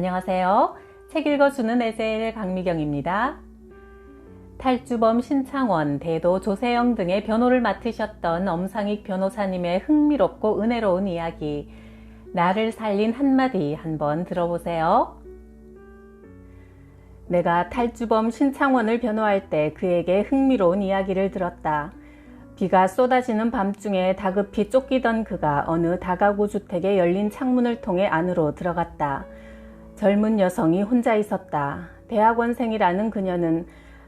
안녕하세요. 책 읽어주는 에세일 강미경입니다. 탈주범 신창원, 대도 조세영 등의 변호를 맡으셨던 엄상익 변호사님의 흥미롭고 은혜로운 이야기, 나를 살린 한마디 한번 들어보세요. 내가 탈주범 신창원을 변호할 때 그에게 흥미로운 이야기를 들었다. 비가 쏟아지는 밤중에 다급히 쫓기던 그가 어느 다가구 주택의 열린 창문을 통해 안으로 들어갔다. 젊은 여성이 혼자 있었다. 대학원생이라는 그녀는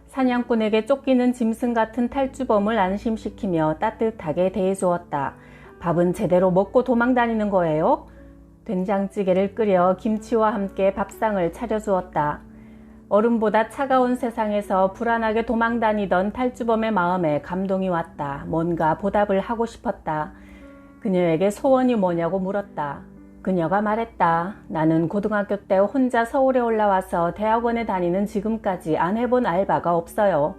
사냥꾼에게 쫓기는 짐승 같은 탈주범을 안심시키며 따뜻하게 대해주었다. 밥은 제대로 먹고 도망다니는 거예요? 된장찌개를 끓여 김치와 함께 밥상을 차려주었다. 얼음보다 차가운 세상에서 불안하게 도망다니던 탈주범의 마음에 감동이 왔다. 뭔가 보답을 하고 싶었다. 그녀에게 소원이 뭐냐고 물었다. 그녀가 말했다. 나는 고등학교 때 혼자 서울에 올라와서 대학원에 다니는 지금까지 안 해본 알바가 없어요.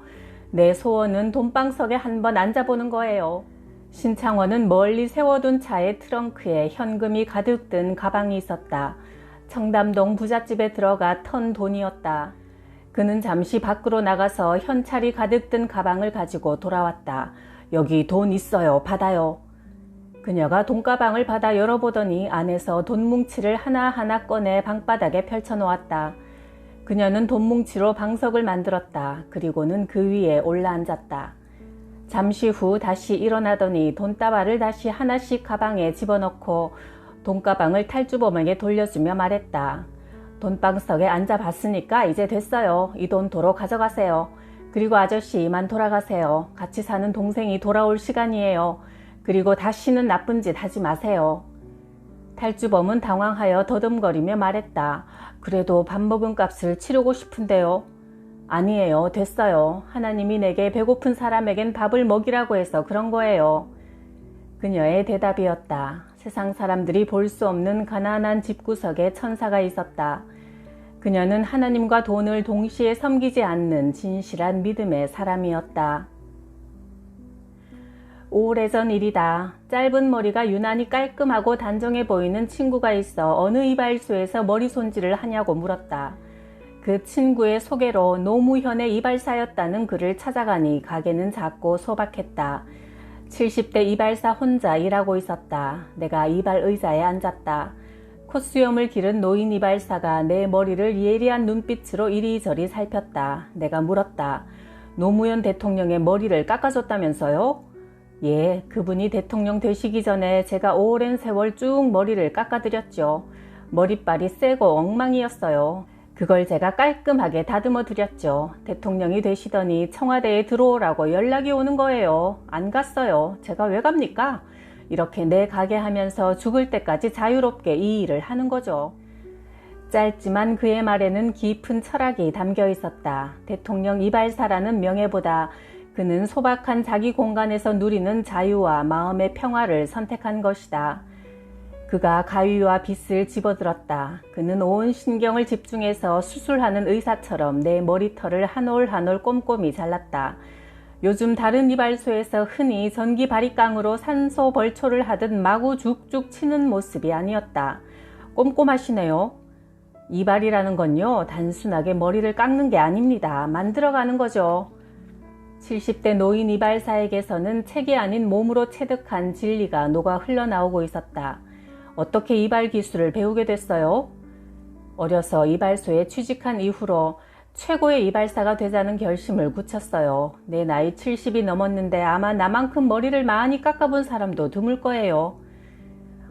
내 소원은 돈방석에 한번 앉아보는 거예요. 신창원은 멀리 세워둔 차의 트렁크에 현금이 가득 든 가방이 있었다. 청담동 부잣집에 들어가 턴 돈이었다. 그는 잠시 밖으로 나가서 현찰이 가득 든 가방을 가지고 돌아왔다. 여기 돈 있어요. 받아요. 그녀가 돈가방을 받아 열어보더니 안에서 돈뭉치를 하나하나 꺼내 방바닥에 펼쳐놓았다. 그녀는 돈뭉치로 방석을 만들었다. 그리고는 그 위에 올라앉았다. 잠시 후 다시 일어나더니 돈다발을 다시 하나씩 가방에 집어넣고 돈가방을 탈주범에게 돌려주며 말했다. 돈방석에 앉아봤으니까 이제 됐어요. 이 돈 도로 가져가세요. 그리고 아저씨 이만 돌아가세요. 같이 사는 동생이 돌아올 시간이에요. 그리고 다시는 나쁜 짓 하지 마세요. 탈주범은 당황하여 더듬거리며 말했다. 그래도 밥 먹은 값을 치르고 싶은데요. 아니에요. 됐어요. 하나님이 내게 배고픈 사람에겐 밥을 먹이라고 해서 그런 거예요. 그녀의 대답이었다. 세상 사람들이 볼 수 없는 가난한 집구석에 천사가 있었다. 그녀는 하나님과 돈을 동시에 섬기지 않는 진실한 믿음의 사람이었다. 오래전 일이다. 짧은 머리가 유난히 깔끔하고 단정해 보이는 친구가 있어 어느 이발소에서 머리 손질을 하냐고 물었다. 그 친구의 소개로 노무현의 이발사였다는 그를 찾아가니 가게는 작고 소박했다. 70대 이발사 혼자 일하고 있었다. 내가 이발 의자에 앉았다. 콧수염을 기른 노인 이발사가 내 머리를 예리한 눈빛으로 이리저리 살폈다. 내가 물었다. 노무현 대통령의 머리를 깎아줬다면서요? 예, 그분이 대통령 되시기 전에 제가 오랜 세월 쭉 머리를 깎아드렸죠. 머리빨이 세고 엉망이었어요. 그걸 제가 깔끔하게 다듬어 드렸죠. 대통령이 되시더니 청와대에 들어오라고 연락이 오는 거예요. 안 갔어요. 제가 왜 갑니까? 이렇게 내 가게 하면서 죽을 때까지 자유롭게 이 일을 하는 거죠. 짧지만 그의 말에는 깊은 철학이 담겨 있었다. 대통령 이발사라는 명예보다 그는 소박한 자기 공간에서 누리는 자유와 마음의 평화를 선택한 것이다. 그가 가위와 빗을 집어들었다. 그는 온 신경을 집중해서 수술하는 의사처럼 내 머리털을 한 올 한 올 꼼꼼히 잘랐다. 요즘 다른 이발소에서 흔히 전기 바리깡으로 산소 벌초를 하듯 마구 죽죽 치는 모습이 아니었다. 꼼꼼하시네요. 이발이라는 건요, 단순하게 머리를 깎는 게 아닙니다. 만들어가는 거죠. 70대 노인 이발사에게서는 책이 아닌 몸으로 체득한 진리가 녹아 흘러나오고 있었다. 어떻게 이발 기술을 배우게 됐어요? 어려서 이발소에 취직한 이후로 최고의 이발사가 되자는 결심을 굳혔어요. 내 나이 70이 넘었는데 아마 나만큼 머리를 많이 깎아본 사람도 드물 거예요.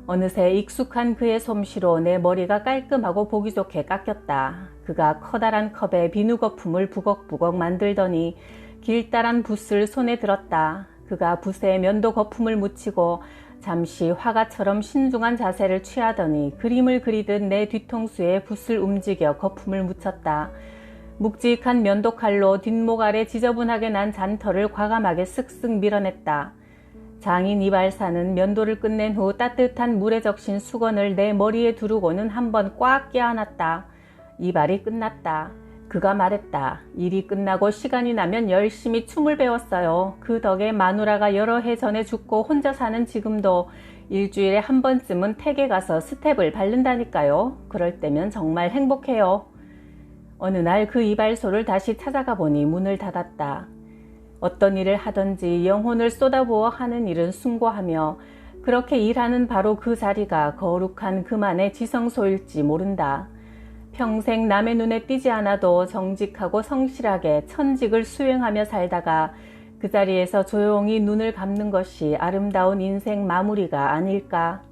어느새 익숙한 그의 솜씨로 내 머리가 깔끔하고 보기 좋게 깎였다. 그가 커다란 컵에 비누 거품을 부걱부걱 만들더니 길다란 붓을 손에 들었다. 그가 붓에 면도 거품을 묻히고 잠시 화가처럼 신중한 자세를 취하더니 그림을 그리듯 내 뒤통수에 붓을 움직여 거품을 묻혔다. 묵직한 면도칼로 뒷목 아래 지저분하게 난 잔털을 과감하게 쓱쓱 밀어냈다. 장인 이발사는 면도를 끝낸 후 따뜻한 물에 적신 수건을 내 머리에 두르고는 한번 꽉 껴안았다. 이발이 끝났다. 그가 말했다. 일이 끝나고 시간이 나면 열심히 춤을 배웠어요. 그 덕에 마누라가 여러 해 전에 죽고 혼자 사는 지금도 일주일에 한 번쯤은 댁에 가서 스텝을 바른다니까요. 그럴 때면 정말 행복해요. 어느 날 그 이발소를 다시 찾아가 보니 문을 닫았다. 어떤 일을 하든지 영혼을 쏟아부어 하는 일은 숭고하며 그렇게 일하는 바로 그 자리가 거룩한 그만의 지성소일지 모른다. 평생 남의 눈에 띄지 않아도 정직하고 성실하게 천직을 수행하며 살다가 그 자리에서 조용히 눈을 감는 것이 아름다운 인생 마무리가 아닐까.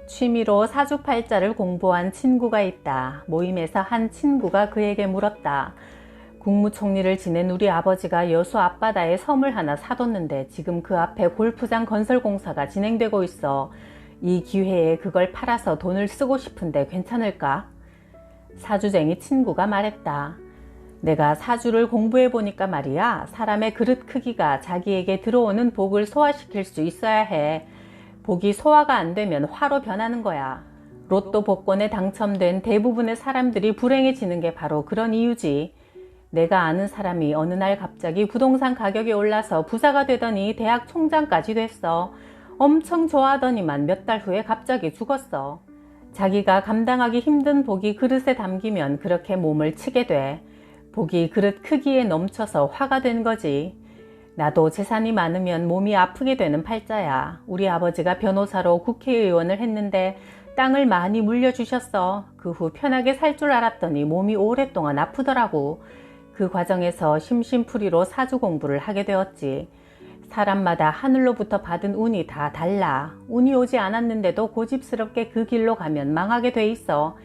취미로 사주팔자를 공부한 친구가 있다. 모임에서 한 친구가 그에게 물었다. 국무총리를 지낸 우리 아버지가 여수 앞바다에 섬을 하나 사뒀는데 지금 그 앞에 골프장 건설 공사가 진행되고 있어. 이 기회에 그걸 팔아서 돈을 쓰고 싶은데 괜찮을까? 사주쟁이 친구가 말했다. 내가 사주를 공부해 보니까 말이야. 사람의 그릇 크기가 자기에게 들어오는 복을 소화시킬 수 있어야 해. 복이 소화가 안 되면 화로 변하는 거야. 로또 복권에 당첨된 대부분의 사람들이 불행해지는 게 바로 그런 이유지. 내가 아는 사람이 어느 날 갑자기 부동산 가격이 올라서 부자가 되더니 대학 총장까지 됐어. 엄청 좋아하더니만 몇 달 후에 갑자기 죽었어. 자기가 감당하기 힘든 복이 그릇에 담기면 그렇게 몸을 치게 돼. 복이 그릇 크기에 넘쳐서 화가 된 거지. 나도 재산이 많으면 몸이 아프게 되는 팔자야. 우리 아버지가 변호사로 국회의원을 했는데 땅을 많이 물려주셨어. 그 후 편하게 살 줄 알았더니 몸이 오랫동안 아프더라고. 그 과정에서 심심풀이로 사주 공부를 하게 되었지. 사람마다 하늘로부터 받은 운이 다 달라. 운이 오지 않았는데도 고집스럽게 그 길로 가면 망하게 돼 있어.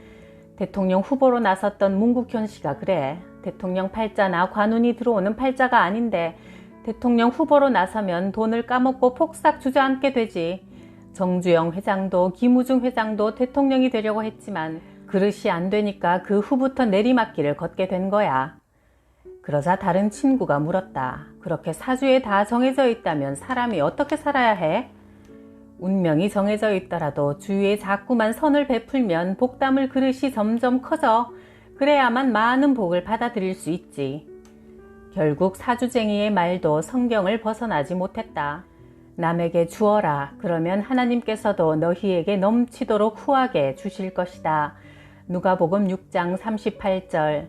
대통령 후보로 나섰던 문국현 씨가 그래. 대통령 팔자나 관운이 들어오는 팔자가 아닌데 대통령 후보로 나서면 돈을 까먹고 폭삭 주저앉게 되지. 정주영 회장도 김우중 회장도 대통령이 되려고 했지만 그릇이 안 되니까 그 후부터 내리막길을 걷게 된 거야. 그러자 다른 친구가 물었다. 그렇게 사주에 다 정해져 있다면 사람이 어떻게 살아야 해? 운명이 정해져 있더라도 주위에 자꾸만 선을 베풀면 복 담을 그릇이 점점 커져. 그래야만 많은 복을 받아들일 수 있지. 결국 사주쟁이의 말도 성경을 벗어나지 못했다. 남에게 주어라. 그러면 하나님께서도 너희에게 넘치도록 후하게 주실 것이다. 누가복음 6장 38절.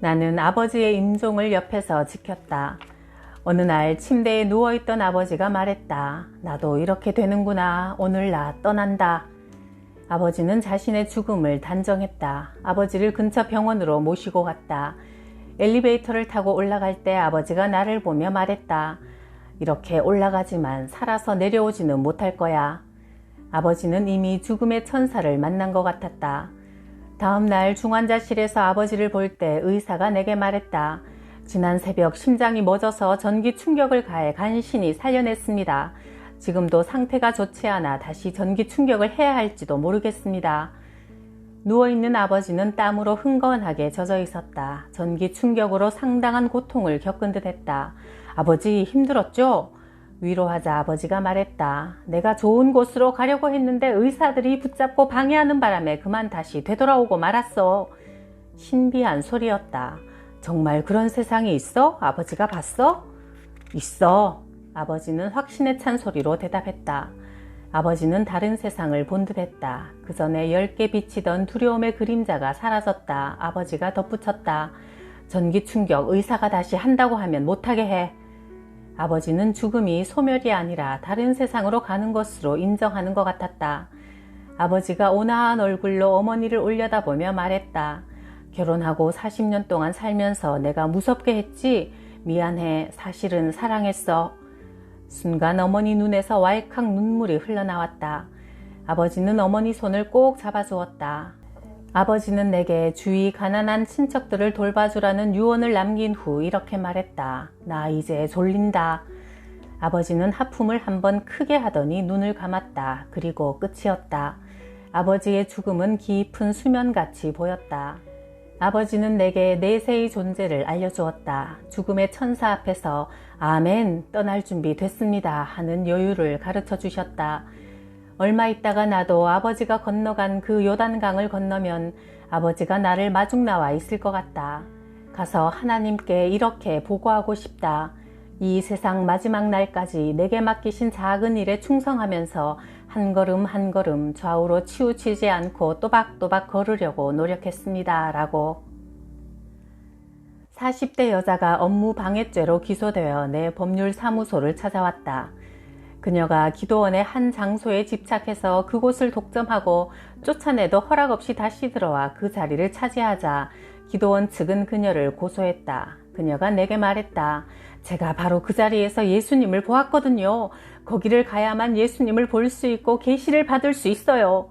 나는 아버지의 임종을 옆에서 지켰다. 어느 날 침대에 누워있던 아버지가 말했다. 나도 이렇게 되는구나. 오늘 나 떠난다. 아버지는 자신의 죽음을 단정했다. 아버지를 근처 병원으로 모시고 갔다. 엘리베이터를 타고 올라갈 때 아버지가 나를 보며 말했다. 이렇게 올라가지만 살아서 내려오지는 못할 거야. 아버지는 이미 죽음의 천사를 만난 것 같았다. 다음 날 중환자실에서 아버지를 볼 때 의사가 내게 말했다. 지난 새벽 심장이 멎어서 전기 충격을 가해 간신히 살려냈습니다. 지금도 상태가 좋지 않아 다시 전기 충격을 해야 할지도 모르겠습니다. 누워있는 아버지는 땀으로 흥건하게 젖어 있었다. 전기 충격으로 상당한 고통을 겪은 듯 했다. 아버지 힘들었죠? 위로하자 아버지가 말했다. 내가 좋은 곳으로 가려고 했는데 의사들이 붙잡고 방해하는 바람에 그만 다시 되돌아오고 말았어. 신비한 소리였다. 정말 그런 세상이 있어? 아버지가 봤어? 있어. 아버지는 확신에 찬 소리로 대답했다. 아버지는 다른 세상을 본 듯했다. 그 전에 엷게 비치던 두려움의 그림자가 사라졌다. 아버지가 덧붙였다. 전기 충격 의사가 다시 한다고 하면 못하게 해. 아버지는 죽음이 소멸이 아니라 다른 세상으로 가는 것으로 인정하는 것 같았다. 아버지가 온화한 얼굴로 어머니를 올려다보며 말했다. 결혼하고 40년 동안 살면서 내가 무섭게 했지? 미안해. 사실은 사랑했어. 순간 어머니 눈에서 왈칵 눈물이 흘러나왔다. 아버지는 어머니 손을 꼭 잡아주었다. 아버지는 내게 주위 가난한 친척들을 돌봐주라는 유언을 남긴 후 이렇게 말했다. 나 이제 졸린다. 아버지는 하품을 한번 크게 하더니 눈을 감았다. 그리고 끝이었다. 아버지의 죽음은 깊은 수면같이 보였다. 아버지는 내게 내세의 존재를 알려주었다. 죽음의 천사 앞에서 아멘, 떠날 준비 됐습니다 하는 여유를 가르쳐 주셨다. 얼마 있다가 나도 아버지가 건너간 그 요단강을 건너면 아버지가 나를 마중 나와 있을 것 같다. 가서 하나님께 이렇게 보고하고 싶다. 이 세상 마지막 날까지 내게 맡기신 작은 일에 충성하면서 한 걸음 한 걸음 좌우로 치우치지 않고 또박또박 걸으려고 노력했습니다. 라고. 40대 여자가 업무 방해죄로 기소되어 내 법률사무소를 찾아왔다. 그녀가 기도원의 한 장소에 집착해서 그곳을 독점하고 쫓아내도 허락 없이 다시 들어와 그 자리를 차지하자 기도원 측은 그녀를 고소했다. 그녀가 내게 말했다. 제가 바로 그 자리에서 예수님을 보았거든요. 거기를 가야만 예수님을 볼 수 있고 계시를 받을 수 있어요.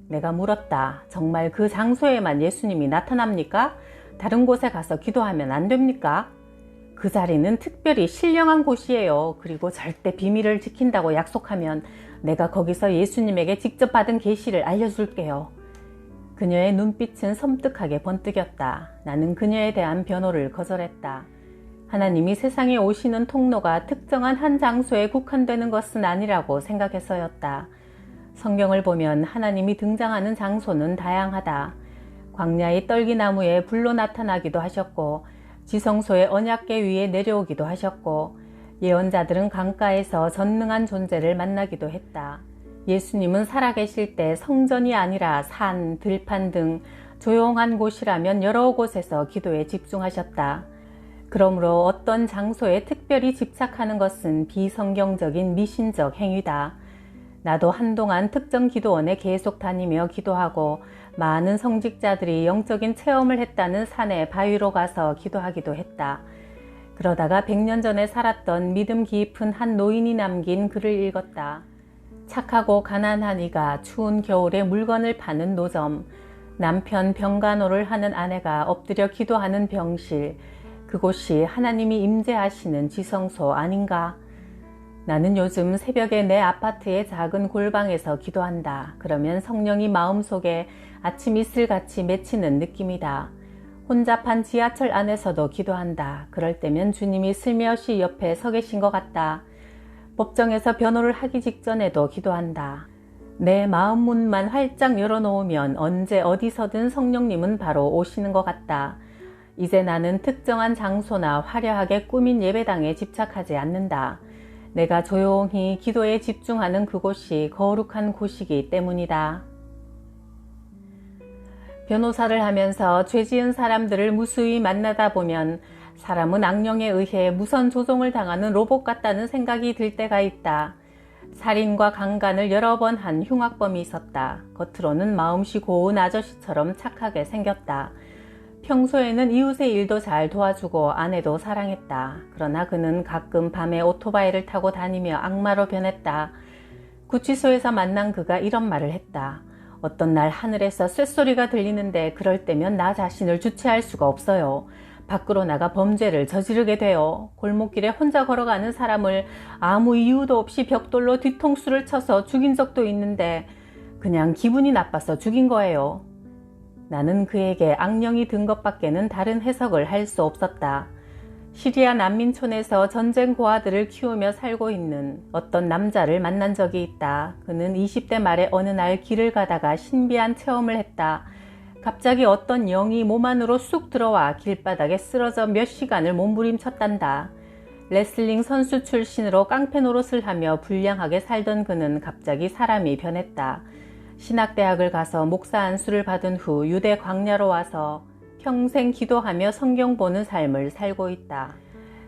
내가 물었다. 정말 그 장소에만 예수님이 나타납니까? 다른 곳에 가서 기도하면 안 됩니까? 그 자리는 특별히 신령한 곳이에요. 그리고 절대 비밀을 지킨다고 약속하면 내가 거기서 예수님에게 직접 받은 계시를 알려줄게요. 그녀의 눈빛은 섬뜩하게 번뜩였다. 나는 그녀에 대한 변호를 거절했다. 하나님이 세상에 오시는 통로가 특정한 한 장소에 국한되는 것은 아니라고 생각해서였다. 성경을 보면 하나님이 등장하는 장소는 다양하다. 광야의 떨기나무에 불로 나타나기도 하셨고 지성소의 언약궤 위에 내려오기도 하셨고 예언자들은 강가에서 전능한 존재를 만나기도 했다. 예수님은 살아계실 때 성전이 아니라 산, 들판 등 조용한 곳이라면 여러 곳에서 기도에 집중하셨다. 그러므로 어떤 장소에 특별히 집착하는 것은 비성경적인 미신적 행위다. 나도 한동안 특정 기도원에 계속 다니며 기도하고 많은 성직자들이 영적인 체험을 했다는 산에 바위로 가서 기도하기도 했다. 그러다가 100년 전에 살았던 믿음 깊은 한 노인이 남긴 글을 읽었다. 착하고 가난한 이가 추운 겨울에 물건을 파는 노점, 남편 병간호를 하는 아내가 엎드려 기도하는 병실, 그곳이 하나님이 임재하시는 지성소 아닌가? 나는 요즘 새벽에 내 아파트의 작은 골방에서 기도한다. 그러면 성령이 마음속에 아침 이슬같이 맺히는 느낌이다. 혼잡한 지하철 안에서도 기도한다. 그럴 때면 주님이 슬며시 옆에 서 계신 것 같다. 법정에서 변호를 하기 직전에도 기도한다. 내 마음 문만 활짝 열어놓으면 언제 어디서든 성령님은 바로 오시는 것 같다. 이제 나는 특정한 장소나 화려하게 꾸민 예배당에 집착하지 않는다. 내가 조용히 기도에 집중하는 그곳이 거룩한 곳이기 때문이다. 변호사를 하면서 죄 지은 사람들을 무수히 만나다 보면 사람은 악령에 의해 무선 조종을 당하는 로봇 같다는 생각이 들 때가 있다. 살인과 강간을 여러 번 한 흉악범이 있었다. 겉으로는 마음씨 고운 아저씨처럼 착하게 생겼다. 평소에는 이웃의 일도 잘 도와주고 아내도 사랑했다. 그러나 그는 가끔 밤에 오토바이를 타고 다니며 악마로 변했다. 구치소에서 만난 그가 이런 말을 했다. 어떤 날 하늘에서 쇳소리가 들리는데 그럴 때면 나 자신을 주체할 수가 없어요. 밖으로 나가 범죄를 저지르게 돼요. 골목길에 혼자 걸어가는 사람을 아무 이유도 없이 벽돌로 뒤통수를 쳐서 죽인 적도 있는데 그냥 기분이 나빠서 죽인 거예요. 나는 그에게 악령이 든 것밖에는 다른 해석을 할 수 없었다. 시리아 난민촌에서 전쟁 고아들을 키우며 살고 있는 어떤 남자를 만난 적이 있다. 그는 20대 말에 어느 날 길을 가다가 신비한 체험을 했다. 갑자기 어떤 영이 몸 안으로 쑥 들어와 길바닥에 쓰러져 몇 시간을 몸부림쳤단다. 레슬링 선수 출신으로 깡패 노릇을 하며 불량하게 살던 그는 갑자기 사람이 변했다. 신학대학을 가서 목사 안수를 받은 후 유대 광야로 와서 평생 기도하며 성경 보는 삶을 살고 있다.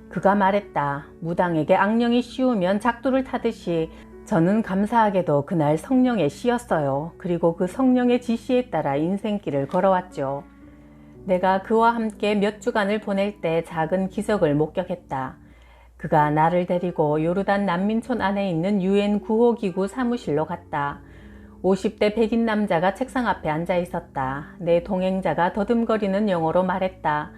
그가 말했다. 무당에게 악령이 씌우면 작두를 타듯이 저는 감사하게도 그날 성령에 씌었어요. 그리고 그 성령의 지시에 따라 인생길을 걸어왔죠. 내가 그와 함께 몇 주간을 보낼 때 작은 기적을 목격했다. 그가 나를 데리고 요르단 난민촌 안에 있는 유엔 구호기구 사무실로 갔다. 50대 백인 남자가 책상 앞에 앉아 있었다. 내 동행자가 더듬거리는 영어로 말했다.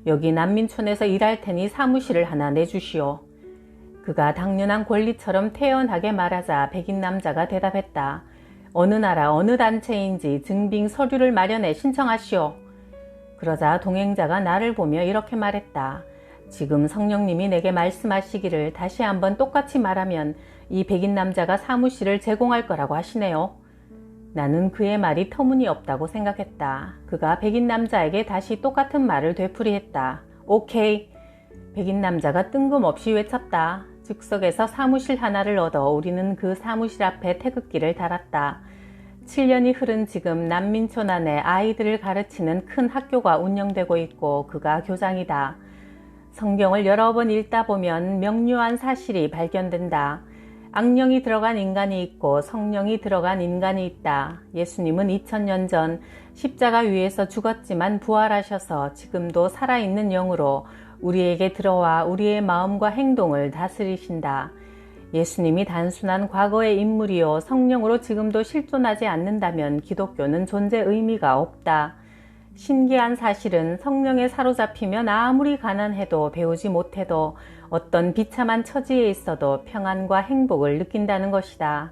여기 난민촌에서 일할 테니 사무실을 하나 내주시오. 그가 당연한 권리처럼 태연하게 말하자 백인 남자가 대답했다. 어느 나라 어느 단체인지 증빙 서류를 마련해 신청하시오. 그러자 동행자가 나를 보며 이렇게 말했다. 지금 성령님이 내게 말씀하시기를 다시 한번 똑같이 말하면 이 백인 남자가 사무실을 제공할 거라고 하시네요. 나는 그의 말이 터무니없다고 생각했다. 그가 백인 남자에게 다시 똑같은 말을 되풀이했다. 오케이. 백인 남자가 뜬금없이 외쳤다. 즉석에서 사무실 하나를 얻어 우리는 그 사무실 앞에 태극기를 달았다. 7년이 흐른 지금 난민촌 안에 아이들을 가르치는 큰 학교가 운영되고 있고 그가 교장이다. 성경을 여러 번 읽다 보면 명료한 사실이 발견된다. 악령이 들어간 인간이 있고 성령이 들어간 인간이 있다. 예수님은 2000년 전 십자가 위에서 죽었지만 부활하셔서 지금도 살아있는 영으로 우리에게 들어와 우리의 마음과 행동을 다스리신다. 예수님이 단순한 과거의 인물이요 성령으로 지금도 실존하지 않는다면 기독교는 존재 의미가 없다. 신기한 사실은 성령에 사로잡히면 아무리 가난해도 배우지 못해도 어떤 비참한 처지에 있어도 평안과 행복을 느낀다는 것이다.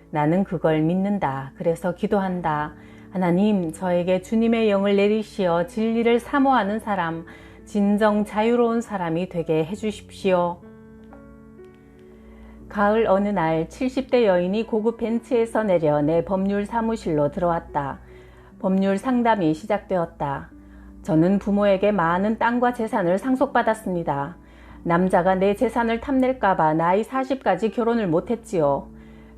나는 그걸 믿는다. 그래서 기도한다. 하나님, 저에게 주님의 영을 내리시어 진리를 사모하는 사람, 진정 자유로운 사람이 되게 해주십시오. 가을 어느 날 70대 여인이 고급 벤츠에서 내려 내 법률 사무실로 들어왔다. 법률 상담이 시작되었다. 저는 부모에게 많은 땅과 재산을 상속받았습니다. 남자가 내 재산을 탐낼까봐 나이 40까지 결혼을 못했지요.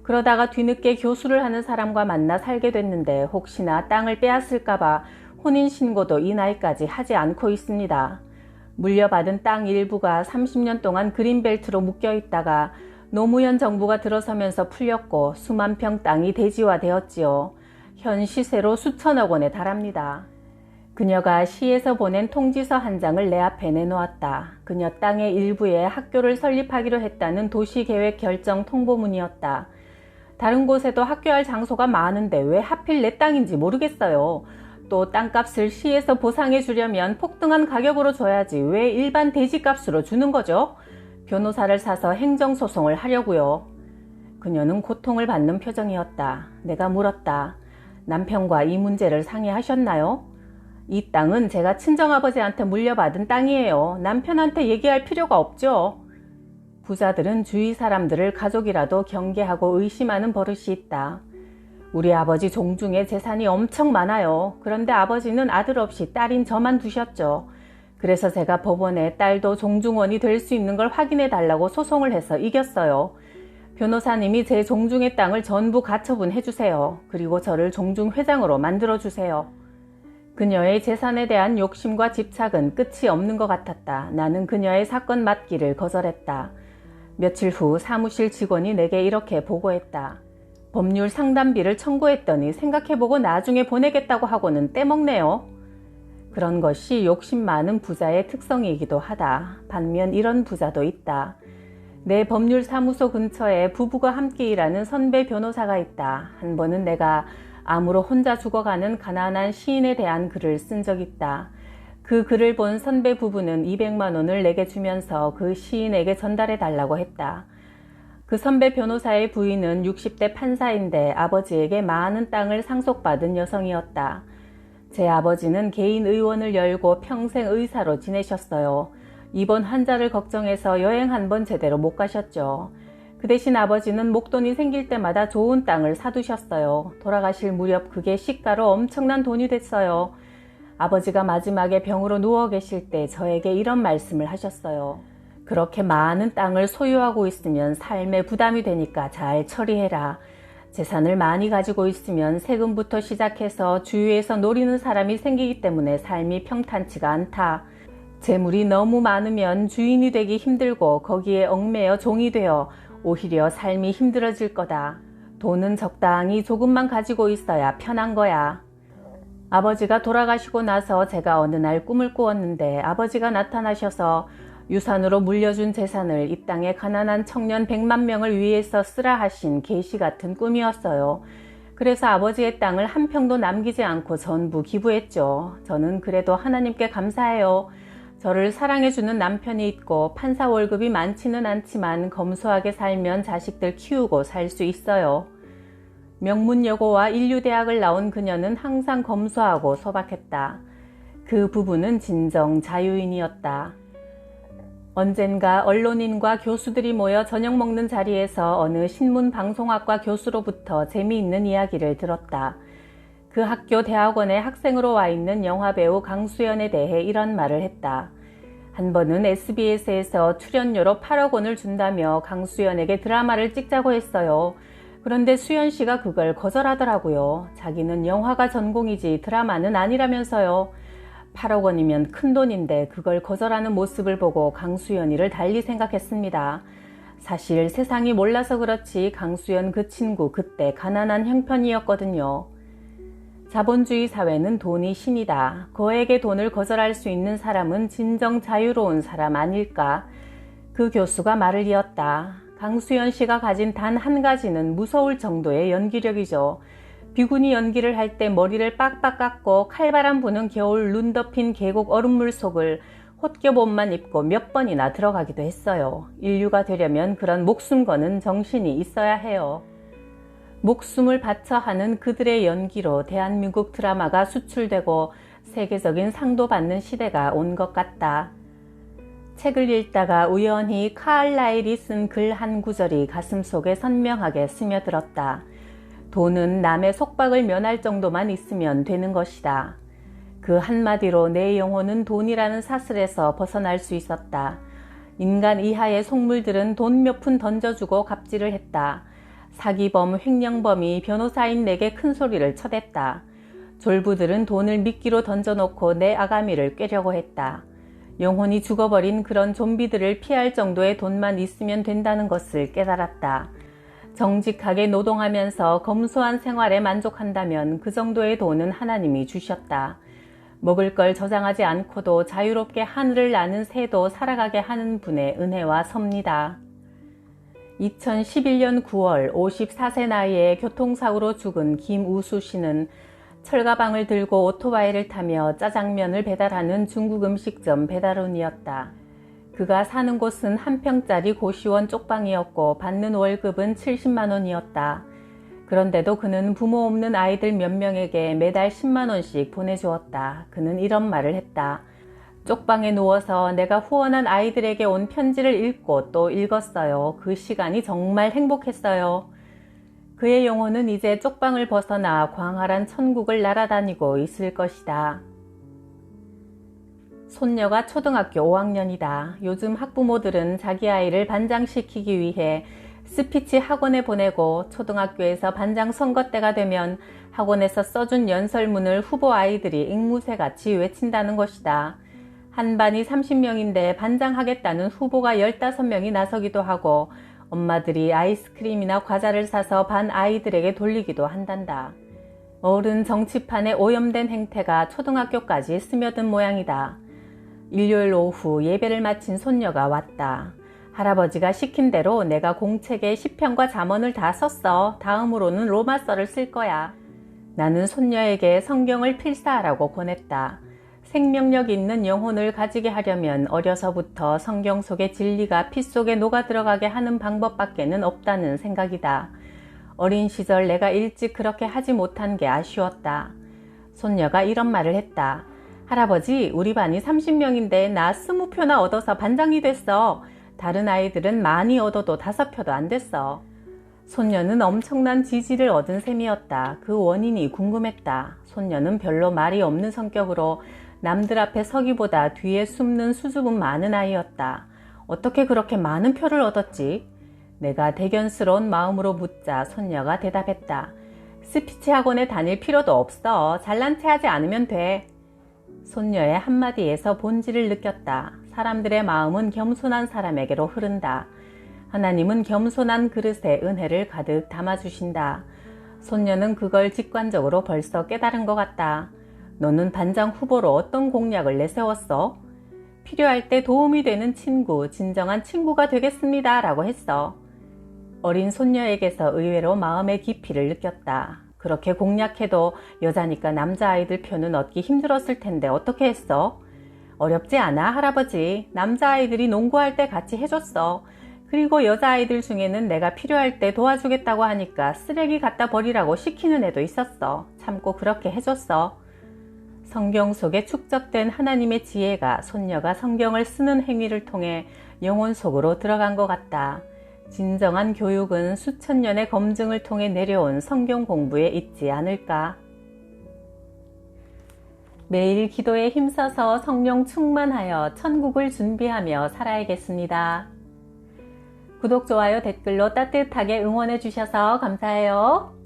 그러다가 뒤늦게 교수를 하는 사람과 만나 살게 됐는데 혹시나 땅을 빼앗을까봐 혼인신고도 이 나이까지 하지 않고 있습니다. 물려받은 땅 일부가 30년 동안 그린벨트로 묶여 있다가 노무현 정부가 들어서면서 풀렸고 수만 평 땅이 대지화되었지요. 현 시세로 수천억 원에 달합니다. 그녀가 시에서 보낸 통지서 한 장을 내 앞에 내놓았다. 그녀 땅의 일부에 학교를 설립하기로 했다는 도시계획 결정 통보문이었다. 다른 곳에도 학교할 장소가 많은데 왜 하필 내 땅인지 모르겠어요. 또 땅값을 시에서 보상해 주려면 폭등한 가격으로 줘야지 왜 일반 대지값으로 주는 거죠? 변호사를 사서 행정소송을 하려고요. 그녀는 고통을 받는 표정이었다. 내가 물었다. 남편과 이 문제를 상의하셨나요? 이 땅은 제가 친정아버지한테 물려받은 땅이에요. 남편한테 얘기할 필요가 없죠. 부자들은 주위 사람들을 가족이라도 경계하고 의심하는 버릇이 있다. 우리 아버지 종중에 재산이 엄청 많아요. 그런데 아버지는 아들 없이 딸인 저만 두셨죠. 그래서 제가 법원에 딸도 종중원이 될 수 있는 걸 확인해 달라고 소송을 해서 이겼어요. 변호사님이 제 종중의 땅을 전부 가처분 해주세요. 그리고 저를 종중회장으로 만들어주세요. 그녀의 재산에 대한 욕심과 집착은 끝이 없는 것 같았다. 나는 그녀의 사건 맡기를 거절했다. 며칠 후 사무실 직원이 내게 이렇게 보고했다. 법률 상담비를 청구했더니 생각해보고 나중에 보내겠다고 하고는 떼먹네요. 그런 것이 욕심 많은 부자의 특성이기도 하다. 반면 이런 부자도 있다. 내 법률사무소 근처에 부부가 함께 일하는 선배 변호사가 있다. 한 번은 내가 암으로 혼자 죽어가는 가난한 시인에 대한 글을 쓴 적 있다. 그 글을 본 선배 부부는 200만 원을 내게 주면서 그 시인에게 전달해 달라고 했다. 그 선배 변호사의 부인은 60대 판사인데 아버지에게 많은 땅을 상속받은 여성이었다. 제 아버지는 개인 의원을 열고 평생 의사로 지내셨어요. 입원 환자를 걱정해서 여행 한 번 제대로 못 가셨죠. 그 대신 아버지는 목돈이 생길 때마다 좋은 땅을 사두셨어요. 돌아가실 무렵 그게 시가로 엄청난 돈이 됐어요. 아버지가 마지막에 병으로 누워 계실 때 저에게 이런 말씀을 하셨어요. 그렇게 많은 땅을 소유하고 있으면 삶에 부담이 되니까 잘 처리해라. 재산을 많이 가지고 있으면 세금부터 시작해서 주위에서 노리는 사람이 생기기 때문에 삶이 평탄치가 않다. 재물이 너무 많으면 주인이 되기 힘들고 거기에 얽매여 종이 되어 오히려 삶이 힘들어질 거다. 돈은 적당히 조금만 가지고 있어야 편한 거야. 아버지가 돌아가시고 나서 제가 어느 날 꿈을 꾸었는데 아버지가 나타나셔서 유산으로 물려준 재산을 이 땅의 가난한 청년 100만 명을 위해서 쓰라 하신 계시 같은 꿈이었어요. 그래서 아버지의 땅을 한 평도 남기지 않고 전부 기부했죠. 저는 그래도 하나님께 감사해요. 저를 사랑해주는 남편이 있고 판사 월급이 많지는 않지만 검소하게 살면 자식들 키우고 살 수 있어요. 명문여고와 인류대학을 나온 그녀는 항상 검소하고 소박했다. 그 부부는 진정 자유인이었다. 언젠가 언론인과 교수들이 모여 저녁 먹는 자리에서 어느 신문방송학과 교수로부터 재미있는 이야기를 들었다. 그 학교 대학원에 학생으로 와 있는 영화배우 강수연에 대해 이런 말을 했다. 한 번은 SBS에서 출연료로 8억 원을 준다며 강수연에게 드라마를 찍자고 했어요. 그런데 수연 씨가 그걸 거절하더라고요. 자기는 영화가 전공이지 드라마는 아니라면서요. 8억 원이면 큰 돈인데 그걸 거절하는 모습을 보고 강수연이를 달리 생각했습니다. 사실 세상이 몰라서 그렇지 강수연 그 친구 그때 가난한 형편이었거든요. 자본주의 사회는 돈이 신이다. 거액의 돈을 거절할 수 있는 사람은 진정 자유로운 사람 아닐까? 그 교수가 말을 이었다. 강수연 씨가 가진 단 한 가지는 무서울 정도의 연기력이죠. 비군이 연기를 할 때 머리를 빡빡 깎고 칼바람 부는 겨울 눈 덮인 계곡 얼음물 속을 헛겹옷만 입고 몇 번이나 들어가기도 했어요. 인류가 되려면 그런 목숨 거는 정신이 있어야 해요. 목숨을 바쳐 하는 그들의 연기로 대한민국 드라마가 수출되고 세계적인 상도 받는 시대가 온 것 같다. 책을 읽다가 우연히 카를라일이 쓴 글 한 구절이 가슴속에 선명하게 스며들었다. 돈은 남의 속박을 면할 정도만 있으면 되는 것이다. 그 한마디로 내 영혼은 돈이라는 사슬에서 벗어날 수 있었다. 인간 이하의 속물들은 돈 몇 푼 던져주고 갑질을 했다. 사기범, 횡령범이 변호사인 내게 큰 소리를 쳐댔다. 졸부들은 돈을 미끼로 던져놓고 내 아가미를 꿰려고 했다. 영혼이 죽어버린 그런 좀비들을 피할 정도의 돈만 있으면 된다는 것을 깨달았다. 정직하게 노동하면서 검소한 생활에 만족한다면 그 정도의 돈은 하나님이 주셨다. 먹을 걸 저장하지 않고도 자유롭게 하늘을 나는 새도 살아가게 하는 분의 은혜와 섭니다. 2011년 9월 54세 나이에 교통사고로 죽은 김우수 씨는 철가방을 들고 오토바이를 타며 짜장면을 배달하는 중국 음식점 배달원이었다. 그가 사는 곳은 한 평짜리 고시원 쪽방이었고 받는 월급은 70만 원이었다. 그런데도 그는 부모 없는 아이들 몇 명에게 매달 10만 원씩 보내주었다. 그는 이런 말을 했다. 쪽방에 누워서 내가 후원한 아이들에게 온 편지를 읽고 또 읽었어요. 그 시간이 정말 행복했어요. 그의 영혼은 이제 쪽방을 벗어나 광활한 천국을 날아다니고 있을 것이다. 손녀가 초등학교 5학년이다. 요즘 학부모들은 자기 아이를 반장시키기 위해 스피치 학원에 보내고 초등학교에서 반장 선거 때가 되면 학원에서 써준 연설문을 후보 아이들이 앵무새같이 외친다는 것이다. 한 반이 30명인데 반장하겠다는 후보가 15명이 나서기도 하고 엄마들이 아이스크림이나 과자를 사서 반 아이들에게 돌리기도 한단다. 어른 정치판에 오염된 행태가 초등학교까지 스며든 모양이다. 일요일 오후 예배를 마친 손녀가 왔다. 할아버지가 시킨 대로 내가 공책에 시편과 잠언을 다 썼어. 다음으로는 로마서를 쓸 거야. 나는 손녀에게 성경을 필사하라고 권했다. 생명력 있는 영혼을 가지게 하려면 어려서부터 성경 속의 진리가 피 속에 녹아 들어가게 하는 방법밖에는 없다는 생각이다. 어린 시절 내가 일찍 그렇게 하지 못한 게 아쉬웠다. 손녀가 이런 말을 했다. 할아버지, 우리 반이 30명인데 나 20표나 얻어서 반장이 됐어. 다른 아이들은 많이 얻어도 5표도 안 됐어. 손녀는 엄청난 지지를 얻은 셈이었다. 그 원인이 궁금했다. 손녀는 별로 말이 없는 성격으로 남들 앞에 서기보다 뒤에 숨는 수줍음 많은 아이였다. 어떻게 그렇게 많은 표를 얻었지? 내가 대견스러운 마음으로 묻자 손녀가 대답했다. 스피치 학원에 다닐 필요도 없어. 잘난 체 하지 않으면 돼. 손녀의 한마디에서 본질을 느꼈다. 사람들의 마음은 겸손한 사람에게로 흐른다. 하나님은 겸손한 그릇에 은혜를 가득 담아주신다. 손녀는 그걸 직관적으로 벌써 깨달은 것 같다. 너는 반장 후보로 어떤 공약을 내세웠어? 필요할 때 도움이 되는 친구, 진정한 친구가 되겠습니다. 라고 했어. 어린 손녀에게서 의외로 마음의 깊이를 느꼈다. 그렇게 공약해도 여자니까 남자아이들 표는 얻기 힘들었을 텐데 어떻게 했어? 어렵지 않아, 할아버지. 남자아이들이 농구할 때 같이 해줬어. 그리고 여자아이들 중에는 내가 필요할 때 도와주겠다고 하니까 쓰레기 갖다 버리라고 시키는 애도 있었어. 참고 그렇게 해줬어. 성경 속에 축적된 하나님의 지혜가 손녀가 성경을 쓰는 행위를 통해 영혼 속으로 들어간 것 같다. 진정한 교육은 수천 년의 검증을 통해 내려온 성경 공부에 있지 않을까? 매일 기도에 힘써서 성령 충만하여 천국을 준비하며 살아야겠습니다. 구독, 좋아요, 댓글로 따뜻하게 응원해 주셔서 감사해요.